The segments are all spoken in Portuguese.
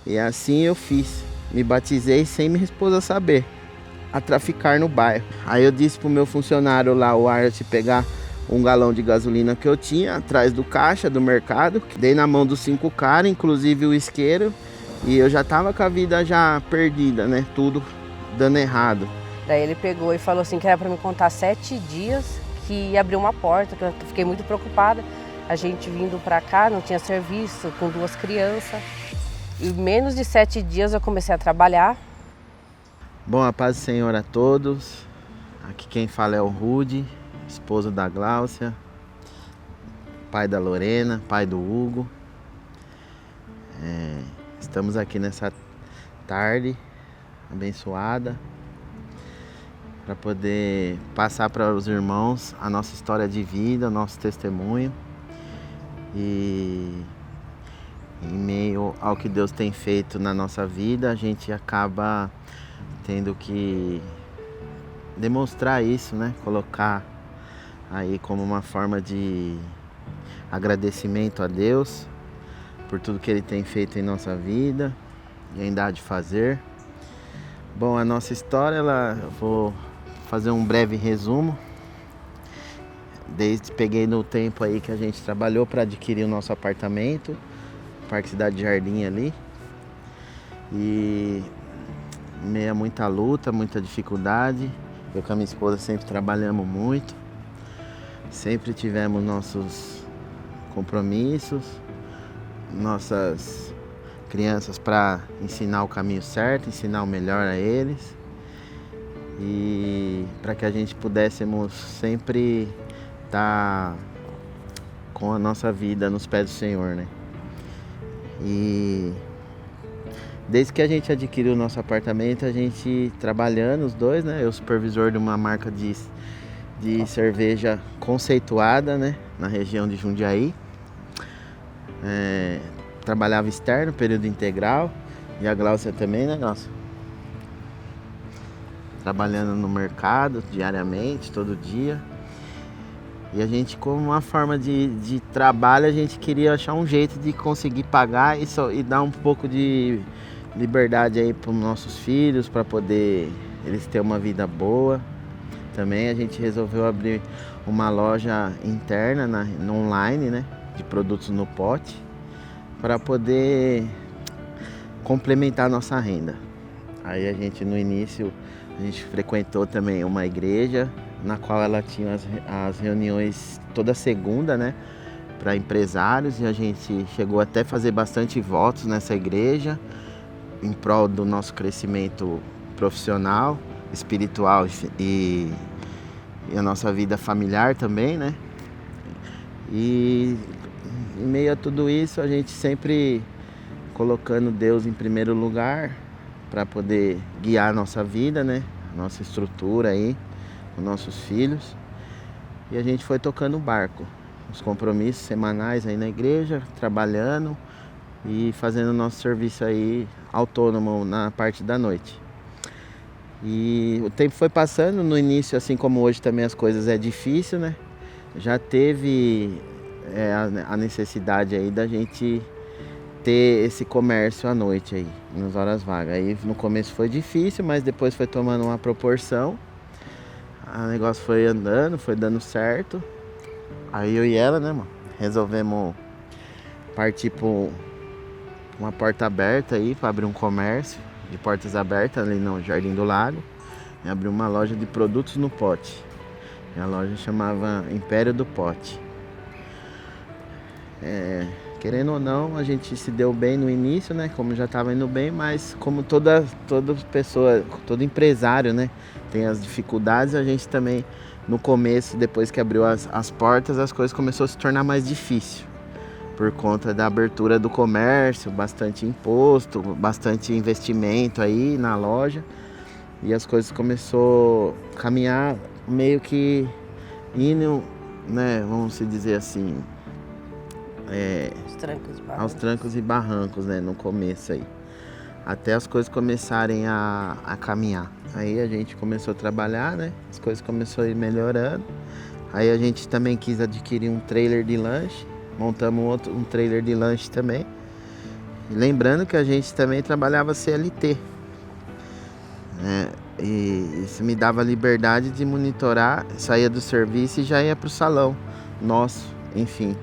E assim eu fiz. Me batizei sem minha esposa saber, a traficar no bairro. Aí eu disse pro meu funcionário lá, o Art, pegar um galão de gasolina que eu tinha atrás do caixa do mercado. Dei na mão dos 5 caras, inclusive o isqueiro. E eu já tava com a vida já perdida, né? Tudo dando errado. Daí ele pegou e falou assim que era para me contar 7 dias que ia abrir uma porta, que eu fiquei muito preocupada. A gente vindo para cá, não tinha serviço, com 2 crianças. Em menos de 7 dias eu comecei a trabalhar. Bom, a paz do Senhor a todos. Aqui quem fala é o Rudy, esposo da Gláucia, pai da Lorena, pai do Hugo. Estamos aqui nessa tarde abençoada para poder passar para os irmãos a nossa história de vida, o nosso testemunho. E em meio ao que Deus tem feito na nossa vida, a gente acaba tendo que demonstrar isso, né? Colocar aí como uma forma de agradecimento a Deus por tudo que Ele tem feito em nossa vida e ainda há de fazer. Bom, a nossa história, eu vou fazer um breve resumo. Peguei no tempo aí que a gente trabalhou para adquirir o nosso apartamento, Parque Cidade Jardim ali. E meio a muita luta, muita dificuldade. Eu com a minha esposa sempre trabalhamos muito. Sempre tivemos nossos compromissos, nossas crianças para ensinar o caminho certo, ensinar o melhor a eles. E para que a gente pudéssemos sempre estar com a nossa vida nos pés do Senhor, né? E desde que a gente adquiriu o nosso apartamento, a gente trabalhando os dois, né? Eu supervisor de uma marca de cerveja conceituada, né? Na região de Jundiaí. Trabalhava externo, período integral. E a Gláucia também, né, Gláucia? Trabalhando no mercado diariamente, todo dia. E a gente, como uma forma de trabalho, a gente queria achar um jeito de conseguir pagar e dar um pouco de liberdade aí para os nossos filhos, para poder eles terem uma vida boa. Também a gente resolveu abrir uma loja interna no online, né, de produtos no pote, para poder complementar a nossa renda. Aí a gente, no início, a gente frequentou também uma igreja, na qual ela tinha as reuniões toda segunda, né, para empresários, e a gente chegou até a fazer bastante votos nessa igreja, em prol do nosso crescimento profissional, espiritual e a nossa vida familiar também, né? E em meio a tudo isso, a gente sempre colocando Deus em primeiro lugar para poder guiar a nossa vida, né? Nossa estrutura aí, com nossos filhos. E a gente foi tocando o barco, os compromissos semanais aí na igreja, trabalhando e fazendo o nosso serviço aí autônomo na parte da noite. E o tempo foi passando, no início, assim como hoje também as coisas é difícil, né? Já teve a necessidade aí da gente ter esse comércio à noite aí, nas horas vagas. Aí no começo foi difícil, mas depois foi tomando uma proporção. O negócio foi andando, foi dando certo. Aí eu e ela, né, mano, resolvemos partir por uma porta aberta aí para abrir um comércio de portas abertas ali no Jardim do Lago. E abrir uma loja de produtos no pote. E a loja chamava Império do Pote. Querendo ou não, a gente se deu bem no início, né? Como já estava indo bem, mas como toda pessoa, todo empresário, né? Tem as dificuldades, a gente também, no começo, depois que abriu as portas, as coisas começaram a se tornar mais difícil. Por conta da abertura do comércio, bastante imposto, bastante investimento aí na loja. E as coisas começaram a caminhar meio que indo, né? Vamos se dizer assim, aos trancos e barrancos, né, no começo aí. Até as coisas começarem a caminhar. Aí a gente começou a trabalhar, né? As coisas começaram a ir melhorando. Aí a gente também quis adquirir um trailer de lanche. Montamos um trailer de lanche também. E lembrando que a gente também trabalhava CLT, né? E isso me dava liberdade de monitorar, saía do serviço e já ia para o salão nosso, enfim.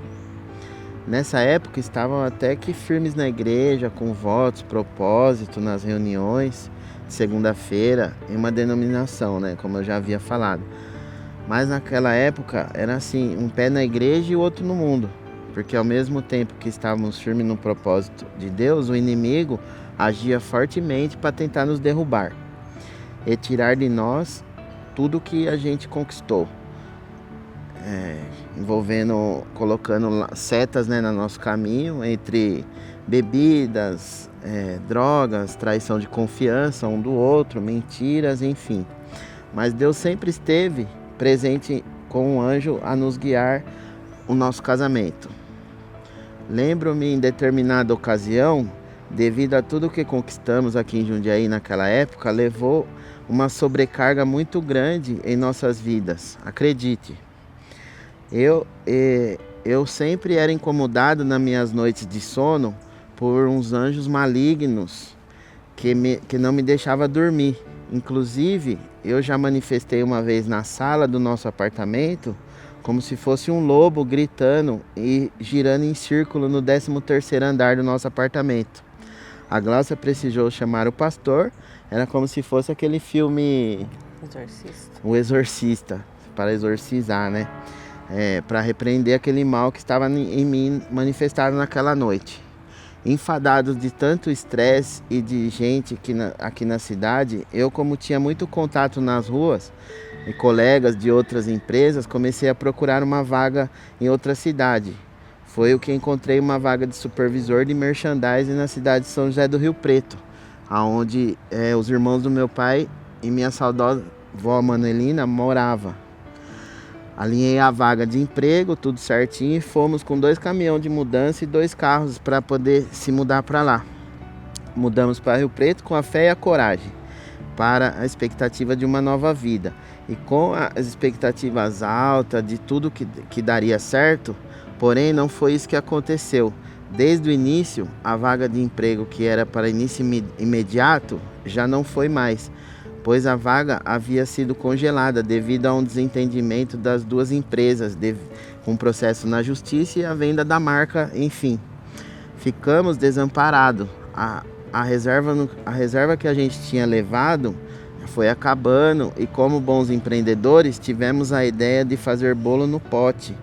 Nessa época estavam até que firmes na igreja, com votos, propósito nas reuniões de segunda-feira, em uma denominação, né? Como eu já havia falado. Mas naquela época era assim, um pé na igreja e o outro no mundo. Porque ao mesmo tempo que estávamos firmes no propósito de Deus, o inimigo agia fortemente para tentar nos derrubar e tirar de nós tudo que a gente conquistou, envolvendo, colocando setas, né, no nosso caminho, entre bebidas, drogas, traição de confiança um do outro, mentiras, enfim. Mas Deus sempre esteve presente com um anjo a nos guiar o nosso casamento. Lembro-me em determinada ocasião, devido a tudo que conquistamos aqui em Jundiaí naquela época, levou uma sobrecarga muito grande em nossas vidas, acredite. Eu sempre era incomodado nas minhas noites de sono por uns anjos malignos que não me deixavam dormir. Inclusive, eu já manifestei uma vez na sala do nosso apartamento como se fosse um lobo gritando e girando em círculo no 13º andar do nosso apartamento. A Glaucia precisou chamar o pastor. Era como se fosse aquele filme O Exorcista, para exorcizar, né? Para repreender aquele mal que estava em mim manifestado naquela noite. Enfadados de tanto estresse e de gente aqui na cidade, eu, como tinha muito contato nas ruas e colegas de outras empresas, comecei a procurar uma vaga em outra cidade. Foi o que encontrei uma vaga de supervisor de merchandising na cidade de São José do Rio Preto, onde os irmãos do meu pai e minha saudosa vó Manuelina moravam. Alinhei a vaga de emprego, tudo certinho, e fomos com 2 caminhões de mudança e 2 carros para poder se mudar para lá. Mudamos para Rio Preto com a fé e a coragem, para a expectativa de uma nova vida. E com as expectativas altas de tudo que daria certo, porém não foi isso que aconteceu. Desde o início, a vaga de emprego que era para início imediato já não foi mais, pois a vaga havia sido congelada devido a um desentendimento das 2 empresas, com um processo na justiça e a venda da marca, enfim. Ficamos desamparados. A reserva que a gente tinha levado foi acabando e, como bons empreendedores, tivemos a ideia de fazer bolo no pote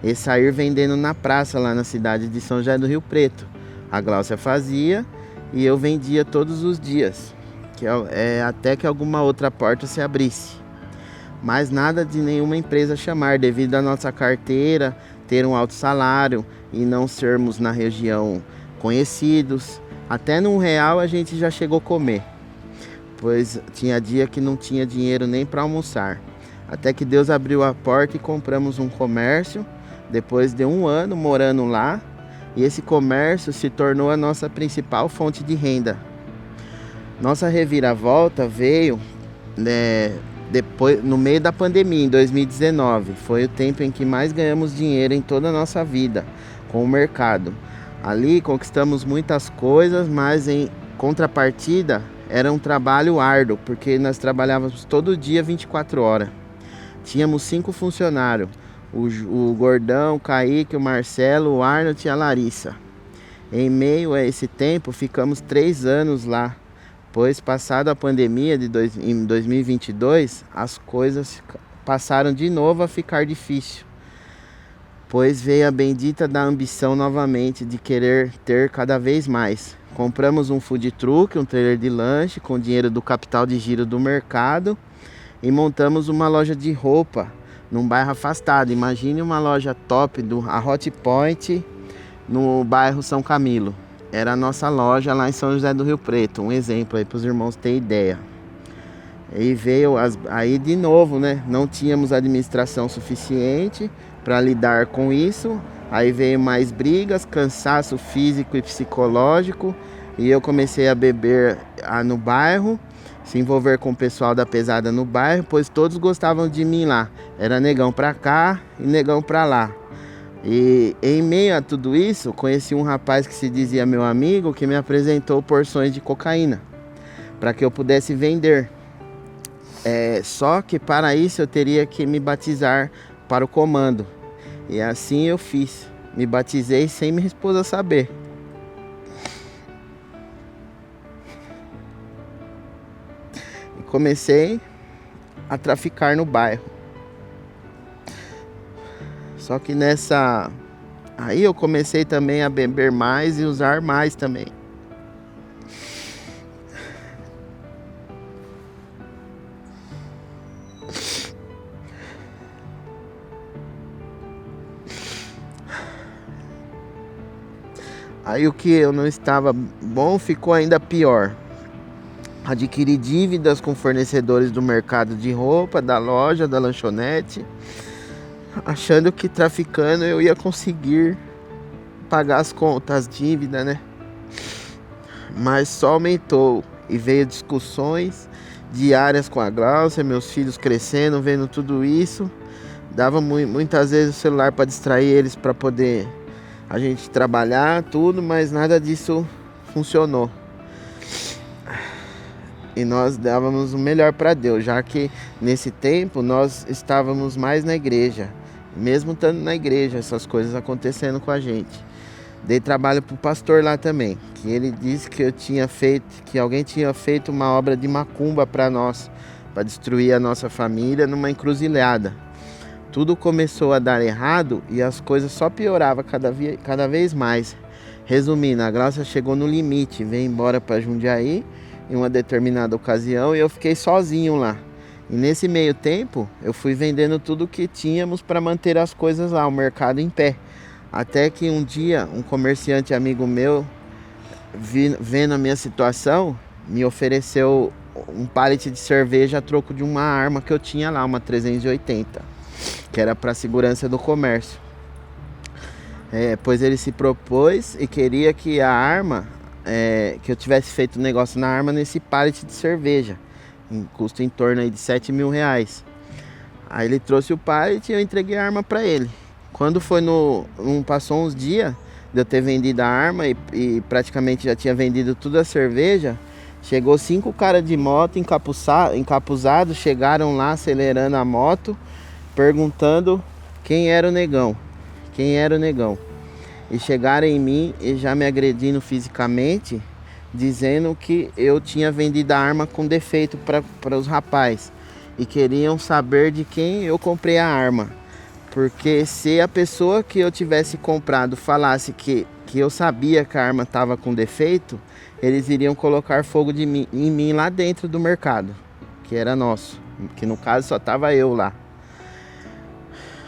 e sair vendendo na praça lá na cidade de São José do Rio Preto. A Glaucia fazia e eu vendia todos os dias, até que alguma outra porta se abrisse. Mas nada de nenhuma empresa chamar, devido à nossa carteira ter um alto salário e não sermos na região conhecidos. Até num real a gente já chegou a comer, pois tinha dia que não tinha dinheiro nem para almoçar. Até que Deus abriu a porta e compramos um comércio, depois de 1 ano morando lá, e esse comércio se tornou a nossa principal fonte de renda. Nossa reviravolta veio depois, no meio da pandemia, em 2019. Foi o tempo em que mais ganhamos dinheiro em toda a nossa vida com o mercado. Ali conquistamos muitas coisas, mas em contrapartida era um trabalho árduo, porque nós trabalhávamos todo dia 24 horas. Tínhamos 5 funcionários. O Gordão, o Kaique, o Marcelo, o Arnold e a Larissa. Em meio a esse tempo, ficamos 3 anos lá, pois passado a pandemia em 2022, as coisas passaram de novo a ficar difícil, pois veio a bendita da ambição novamente de querer ter cada vez mais. Compramos um food truck, um trailer de lanche com dinheiro do capital de giro do mercado e montamos uma loja de roupa num bairro afastado. Imagine uma loja top, a Hot Point, no bairro São Camilo. Era a nossa loja lá em São José do Rio Preto. Um exemplo aí para os irmãos terem ideia. E veio aí de novo, né? Não tínhamos administração suficiente para lidar com isso. Aí veio mais brigas, cansaço físico e psicológico. E eu comecei a beber no bairro, se envolver com o pessoal da pesada no bairro, pois todos gostavam de mim lá. Era negão pra cá e negão pra lá. E em meio a tudo isso, conheci um rapaz que se dizia meu amigo, que me apresentou porções de cocaína, para que eu pudesse vender. Só que para isso eu teria que me batizar para o comando. E assim eu fiz. Me batizei sem minha esposa saber. E comecei a traficar no bairro. Só que aí eu comecei também a beber mais e usar mais também. Aí o que eu não estava bom ficou ainda pior. Adquiri dívidas com fornecedores do mercado de roupa, da loja, da lanchonete, achando que traficando eu ia conseguir pagar as contas, as dívidas, né? Mas só aumentou e veio discussões diárias com a Gláucia, meus filhos crescendo, vendo tudo isso. Dava muitas vezes o celular para distrair eles, para poder a gente trabalhar, tudo, mas nada disso funcionou. E nós dávamos o melhor para Deus, já que nesse tempo nós estávamos mais na igreja. Mesmo estando na igreja, essas coisas acontecendo com a gente. Dei trabalho pro pastor lá também, que ele disse que alguém tinha feito uma obra de macumba para nós, para destruir a nossa família numa encruzilhada. Tudo começou a dar errado e as coisas só pioravam cada vez mais. Resumindo, a Gláucia chegou no limite, veio embora para Jundiaí em uma determinada ocasião e eu fiquei sozinho lá. E nesse meio tempo, eu fui vendendo tudo que tínhamos para manter as coisas lá, o mercado em pé. Até que um dia, um comerciante amigo meu, vendo a minha situação, me ofereceu um pallet de cerveja a troco de uma arma que eu tinha lá, uma 380, que era para segurança do comércio. Pois ele se propôs e queria que a arma, que eu tivesse feito um negócio na arma nesse pallet de cerveja, custo em torno aí de R$7.000. Aí ele trouxe o pallet e eu entreguei a arma para ele. Quando foi passou uns dias de eu ter vendido a arma e praticamente já tinha vendido toda a cerveja, chegou 5 caras de moto encapuzados, chegaram lá acelerando a moto, perguntando quem era o negão. E chegaram em mim e já me agredindo fisicamente, dizendo que eu tinha vendido a arma com defeito para os rapazes. E queriam saber de quem eu comprei a arma. Porque se a pessoa que eu tivesse comprado falasse que eu sabia que a arma estava com defeito, eles iriam colocar fogo em mim lá dentro do mercado, que era nosso. Que no caso só estava eu lá.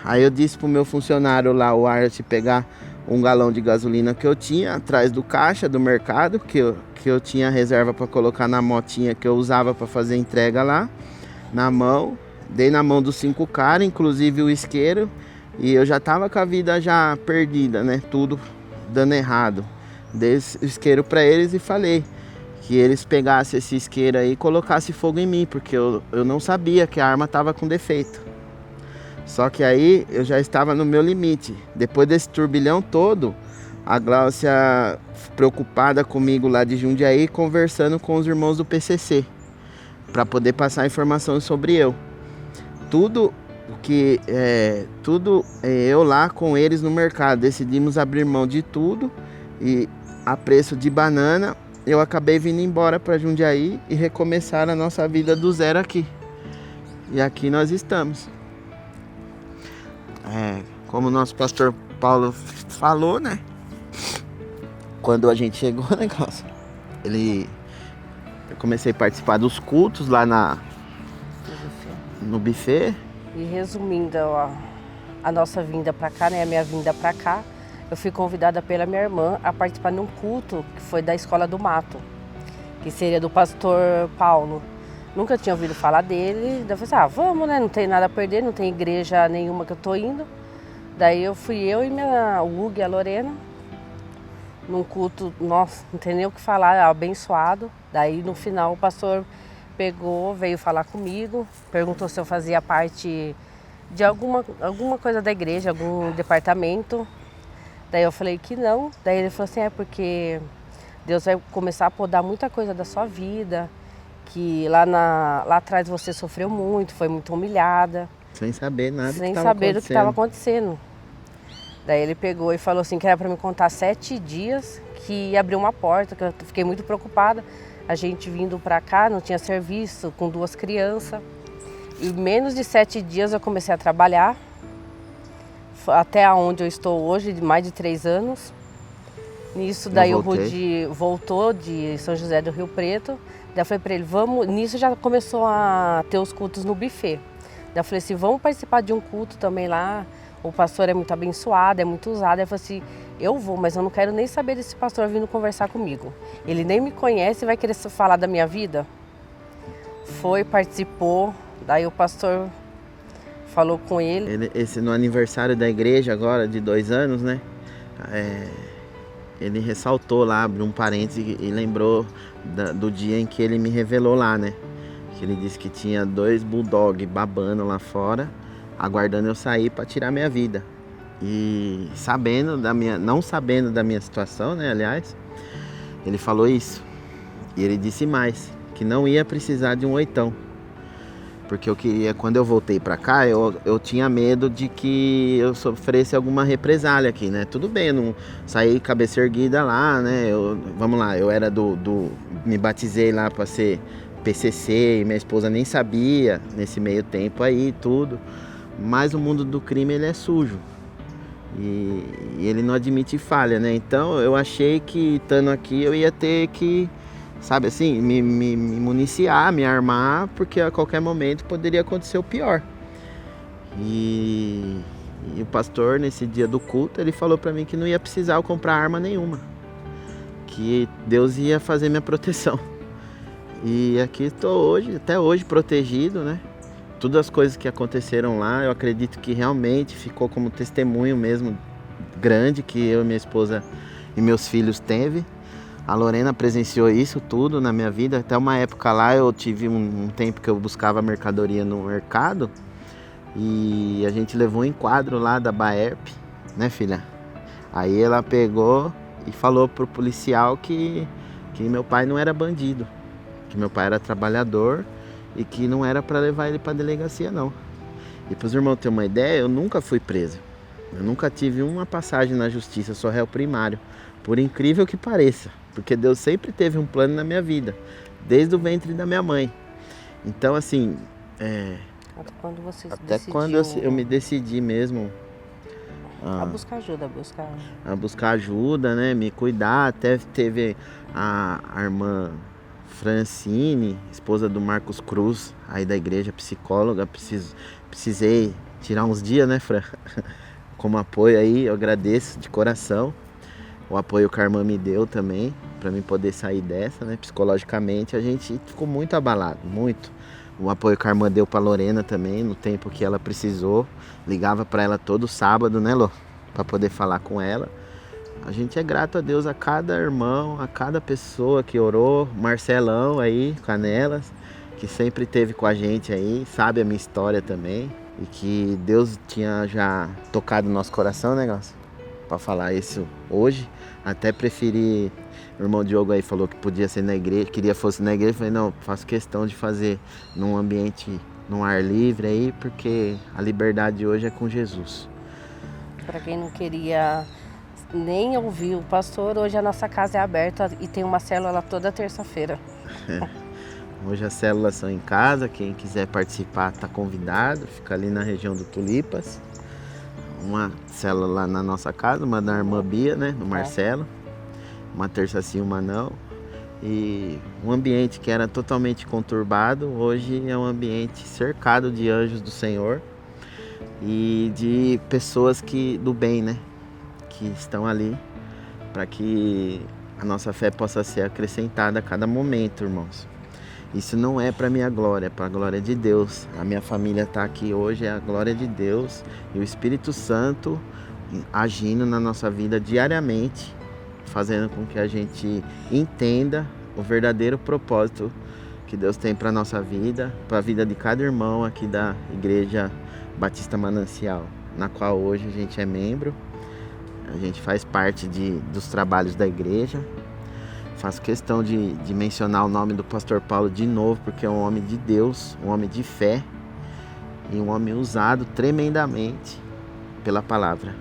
Aí eu disse pro meu funcionário lá, o Art, pegar um galão de gasolina que eu tinha atrás do caixa do mercado, que eu tinha reserva para colocar na motinha que eu usava para fazer entrega lá, na mão. Dei na mão dos 5 caras, inclusive o isqueiro, e eu já tava com a vida já perdida, né? Tudo dando errado. Dei o isqueiro para eles e falei que eles pegassem esse isqueiro aí e colocassem fogo em mim, porque eu não sabia que a arma tava com defeito. Só que aí eu já estava no meu limite. Depois desse turbilhão todo, a Gláucia, preocupada comigo lá de Jundiaí, conversando com os irmãos do PCC, para poder passar informações sobre eu. Tudo eu lá com eles no mercado, decidimos abrir mão de tudo e a preço de banana eu acabei vindo embora para Jundiaí e recomeçar a nossa vida do zero aqui. E aqui nós estamos. Como o nosso pastor Paulo falou, né? Quando a gente chegou, né, Gláucia? Eu comecei a participar dos cultos lá no buffet. E resumindo a nossa vinda para cá, né, a minha vinda para cá, eu fui convidada pela minha irmã a participar de um culto que foi da Escola do Mato, que seria do pastor Paulo. Nunca tinha ouvido falar dele, daí eu falei assim, vamos, né, não tem nada a perder, não tem igreja nenhuma que eu tô indo. Daí fui eu e o Hugo e a Lorena, num culto, nossa, não tem nem o que falar, abençoado. Daí no final o pastor veio falar comigo, perguntou se eu fazia parte de alguma coisa da igreja, algum departamento. Daí eu falei que não. Daí ele falou assim, é porque Deus vai começar a podar muita coisa da sua vida, que lá atrás você sofreu muito, foi muito humilhada. Sem saber nada Sem saber do que estava acontecendo. Daí ele pegou e falou assim que era para me contar 7 dias, que abriu uma porta, que eu fiquei muito preocupada. A gente vindo para cá, não tinha serviço, com 2 crianças. E menos de 7 dias eu comecei a trabalhar, até onde eu estou hoje, de mais de 3 anos. Nisso daí o Rudi voltou de São José do Rio Preto. Daí eu falei para ele, vamos... Nisso já começou a ter os cultos no buffet. Daí eu falei assim, vamos participar de um culto também lá. O pastor é muito abençoado, é muito usado. Daí eu falei assim, eu vou, mas eu não quero nem saber desse pastor vindo conversar comigo. Ele nem me conhece e vai querer falar da minha vida. Foi, participou. Daí o pastor falou com ele. No aniversário da igreja agora, de 2 anos, né? Ele ressaltou lá, abriu um parênteses e lembrou do dia em que ele me revelou lá, né? Que ele disse que tinha 2 bulldog babando lá fora, aguardando eu sair para tirar minha vida. E não sabendo da minha situação, né? Aliás, ele falou isso. E ele disse mais, que não ia precisar de um 8. Porque eu queria, quando eu voltei pra cá, eu tinha medo de que eu sofresse alguma represália aqui, né? Tudo bem, eu não saí cabeça erguida lá, né? Vamos lá, eu era me batizei lá pra ser PCC e minha esposa nem sabia nesse meio tempo aí, tudo. Mas o mundo do crime, ele é sujo. E ele não admite falha, né? Então eu achei que, estando aqui, eu ia ter que... Sabe assim, me municiar, me armar, porque a qualquer momento poderia acontecer o pior. E o pastor, nesse dia do culto, ele falou pra mim que não ia precisar eu comprar arma nenhuma. Que Deus ia fazer minha proteção. E aqui estou hoje, até hoje, protegido, né? Todas as coisas que aconteceram lá, eu acredito que realmente ficou como testemunho mesmo grande que eu e minha esposa e meus filhos teve. A Lorena presenciou isso tudo na minha vida. Até uma época lá eu tive um tempo que eu buscava mercadoria no mercado e a gente levou um enquadro lá da Baerp, né, filha? Aí ela pegou e falou pro policial que meu pai não era bandido, que meu pai era trabalhador e que não era para levar ele para delegacia, não. E para os irmãos terem uma ideia, eu nunca fui preso. Eu nunca tive uma passagem na justiça, eu sou réu primário, por incrível que pareça. Porque Deus sempre teve um plano na minha vida, desde o ventre da minha mãe. Então, assim... Até quando eu me decidi mesmo... A buscar ajuda, A buscar ajuda, né? Me cuidar. Até teve a irmã Francine, esposa do Marcos Cruz, aí da igreja, psicóloga. Precisei tirar uns dias, né, Fran? Como apoio aí, eu agradeço de coração. O apoio que a irmã me deu também, para mim poder sair dessa, né? Psicologicamente, a gente ficou muito abalado, muito. O apoio que a irmã deu para Lorena também, no tempo que ela precisou. Ligava para ela todo sábado, né, Lô? Para poder falar com ela. A gente é grato a Deus, a cada irmão, a cada pessoa que orou. Marcelão aí, Canelas, que sempre esteve com a gente aí, sabe a minha história também. E que Deus tinha já tocado no nosso coração, né, Gácio? Para falar isso hoje. Até preferi, o irmão Diogo aí falou que podia ser na igreja, queria fosse na igreja. Eu falei, não, faço questão de fazer num ambiente, num ar livre aí, porque a liberdade hoje é com Jesus. Para quem não queria nem ouvir o pastor, hoje a nossa casa é aberta e tem uma célula toda terça-feira. Hoje as células são em casa, quem quiser participar está convidado, fica ali na região do Tulipas. Uma célula lá na nossa casa, uma da irmã Bia, né, do Marcelo. Uma terça sim, uma não. E um ambiente que era totalmente conturbado, hoje é um ambiente cercado de anjos do Senhor e de pessoas do bem, né, que estão ali para que a nossa fé possa ser acrescentada a cada momento, irmãos. Isso não é para minha glória, é para a glória de Deus. A minha família está aqui hoje, é a glória de Deus e o Espírito Santo agindo na nossa vida diariamente, fazendo com que a gente entenda o verdadeiro propósito que Deus tem para a nossa vida, para a vida de cada irmão aqui da igreja Batista Manancial, na qual hoje a gente é membro. A gente faz parte dos trabalhos da igreja. Faço questão de mencionar o nome do pastor Paulo de novo, porque é um homem de Deus, um homem de fé e um homem usado tremendamente pela palavra.